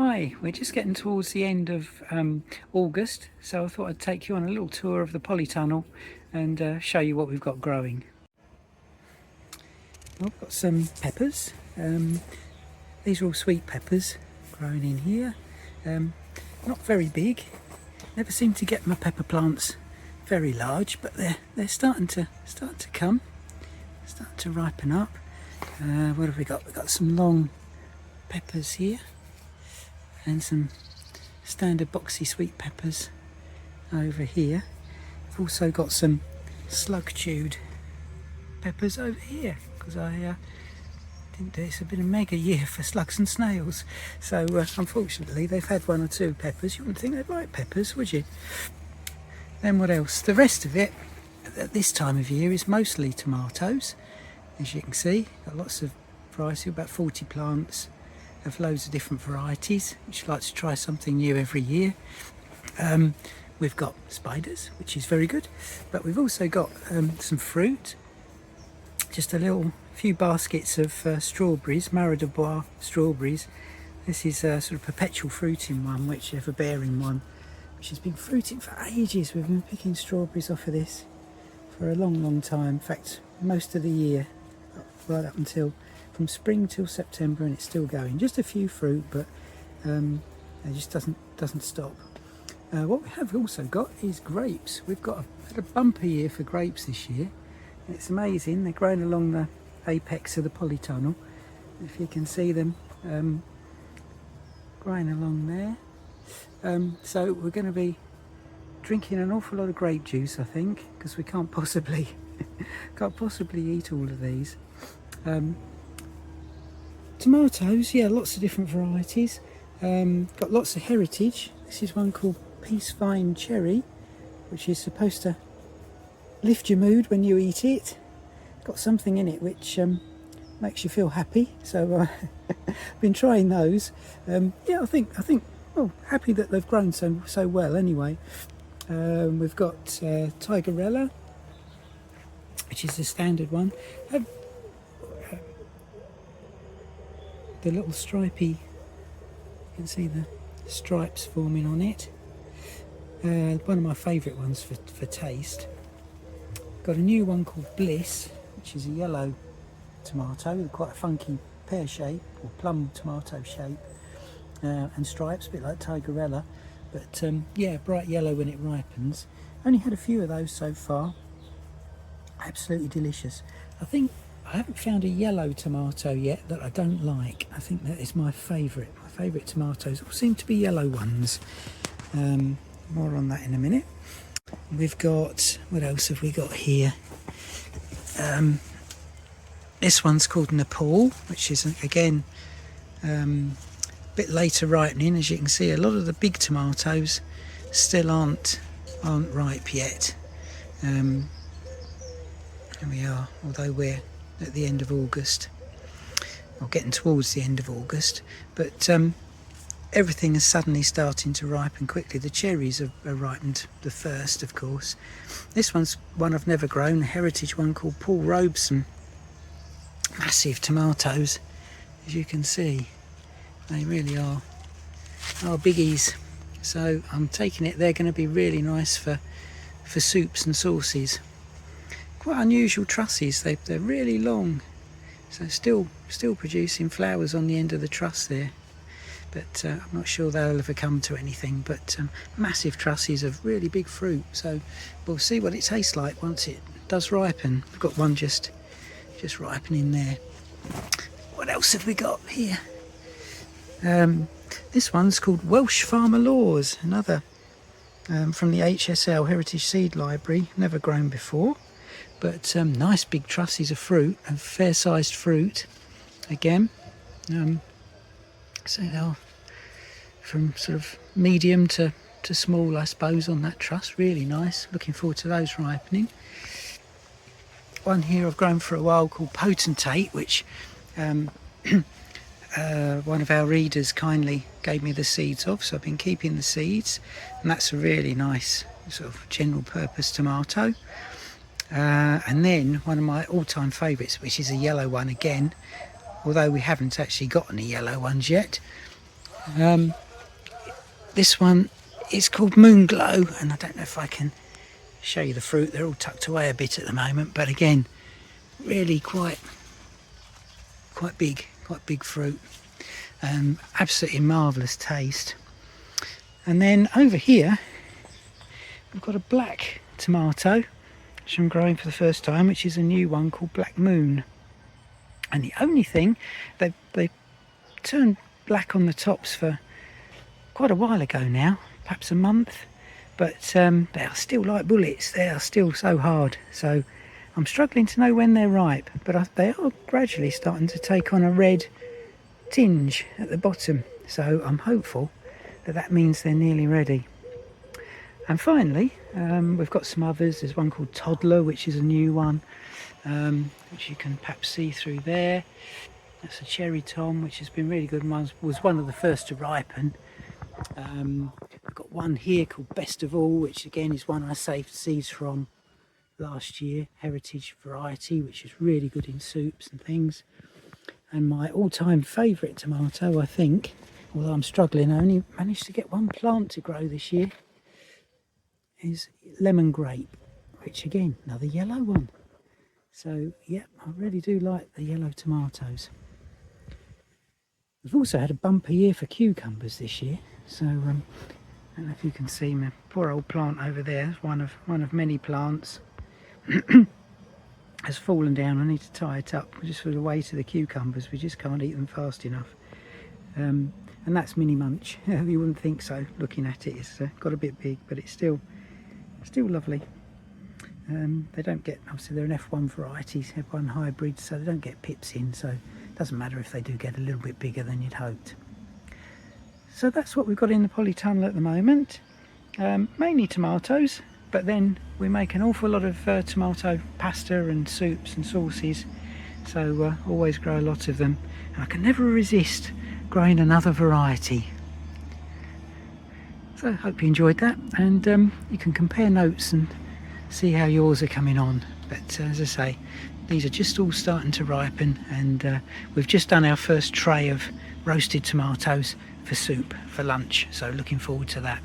Hi, we're just getting towards the end of August, so I thought I'd take you on a little tour of the Polytunnel and show you what we've got growing. I've got some peppers. These are all sweet peppers growing in here. Not very big. Never seem to get my pepper plants very large, but they're starting to come, starting to ripen up. What have we got? We've got some long peppers here, and some standard boxy sweet peppers over here. I've also got some slug-chewed peppers over here because I didn't do it. It's been a mega year for slugs and snails, so unfortunately they've had one or two peppers. You wouldn't think they'd like peppers, would you? Then what else? The rest of it at this time of year is mostly tomatoes, as you can see. Got lots of variety, about 40 plants of loads of different varieties, which I like to try something new every year. We've got spiders, which is very good, but we've also got some fruit. Just a few baskets of strawberries, Mara de Bois strawberries. This is a sort of perpetual fruiting one, which ever-bearing one, which has been fruiting for ages. We've been picking strawberries off of this for a long time. In fact, most of the year, right up until from spring till September, and it's still going. Just a few fruit, but it just doesn't stop. What we have also got is grapes. We've had a bumper year for grapes this year. It's amazing. They're growing along the apex of the Polytunnel. If you can see them growing along there. So we're going to be drinking an awful lot of grape juice, I think, because we can't possibly eat all of these. Tomatoes, yeah, lots of different varieties. Got lots of heritage. This is one called Peace Vine Cherry, which is supposed to lift your mood when you eat it. Got something in it which makes you feel happy. So I've been trying those. Yeah, I think. Well, happy that they've grown so well. Anyway, we've got Tigerella, which is the standard one. The little stripy, you can see the stripes forming on it. One of my favourite ones for taste. Got a new one called Bliss, which is a yellow tomato with quite a funky pear shape or plum tomato shape, and stripes, a bit like Tigerella, but yeah, bright yellow when it ripens. Only had a few of those so far. Absolutely delicious. I haven't found a yellow tomato yet that I don't like. I think that is my favourite. My favourite tomatoes all seem to be yellow ones. More on that in a minute. We've got, what else have we got here? This one's called Nepal, which is again a bit later ripening. As you can see, a lot of the big tomatoes still aren't ripe yet. Here we are, although we're at the end of August, or getting towards the end of August, but everything is suddenly starting to ripen quickly. The cherries are ripened the first, of course. This one's one I've never grown, a heritage one called Paul Robeson. Massive tomatoes, as you can see. They really are biggies. So I'm taking it they're going to be really nice for soups and sauces. Quite unusual trusses. They're really long, so still producing flowers on the end of the truss there. But I'm not sure they'll ever come to anything. But massive trusses of really big fruit. So we'll see what it tastes like once it does ripen. We've got one just ripening there. What else have we got here? This one's called Welsh Farmer Laws, another from the HSL Heritage Seed Library. Never grown before, but nice big trusses of fruit, and fair-sized fruit again. So they're from sort of medium to small, I suppose, on that truss. Really nice. Looking forward to those ripening. One here I've grown for a while called Potentate, which one of our readers kindly gave me the seeds of, so I've been keeping the seeds, and that's a really nice sort of general purpose tomato. And then one of my all-time favourites, which is a yellow one again, although we haven't actually got any yellow ones yet, This one is called Moon Glow, and I don't know if I can show you the fruit. They're all tucked away a bit at the moment, but again, really quite big fruit. Absolutely marvellous taste. And then over here we've got a black tomato which I'm growing for the first time, which is a new one called Black Moon. And the only thing, they turned black on the tops for quite a while ago now, perhaps a month, but they are still like bullets. They are still so hard, so I'm struggling to know when they're ripe, but they are gradually starting to take on a red tinge at the bottom, so I'm hopeful that that means they're nearly ready. And finally, we've got some others. There's one called Toddler, which is a new one, which you can perhaps see through there. That's a cherry tom, which has been really good. Mine was one of the first to ripen. I've got one here called Best of All, which again is one I saved seeds from last year, heritage variety, which is really good in soups and things. And my all-time favourite tomato, I think, although I'm struggling, I only managed to get one plant to grow this year, is lemon grape, which again, another yellow one. So yeah, I really do like the yellow tomatoes. We've also had a bumper year for cucumbers this year, so I don't know if you can see my poor old plant over there, one of many plants has fallen down. I need to tie it up just for the weight of the cucumbers. We just can't eat them fast enough, and that's mini munch. You wouldn't think so looking at it. It's got a bit big, but it's still lovely. They don't get, obviously they're an F1 varieties, F1 hybrids, so they don't get pips in, so it doesn't matter if they do get a little bit bigger than you'd hoped. So that's what we've got in the polytunnel at the moment. Mainly tomatoes, but then we make an awful lot of tomato pasta and soups and sauces, so always grow a lot of them. And I can never resist growing another variety. So I hope you enjoyed that, and you can compare notes and see how yours are coming on. But as I say, these are just all starting to ripen, and we've just done our first tray of roasted tomatoes for soup for lunch, so looking forward to that.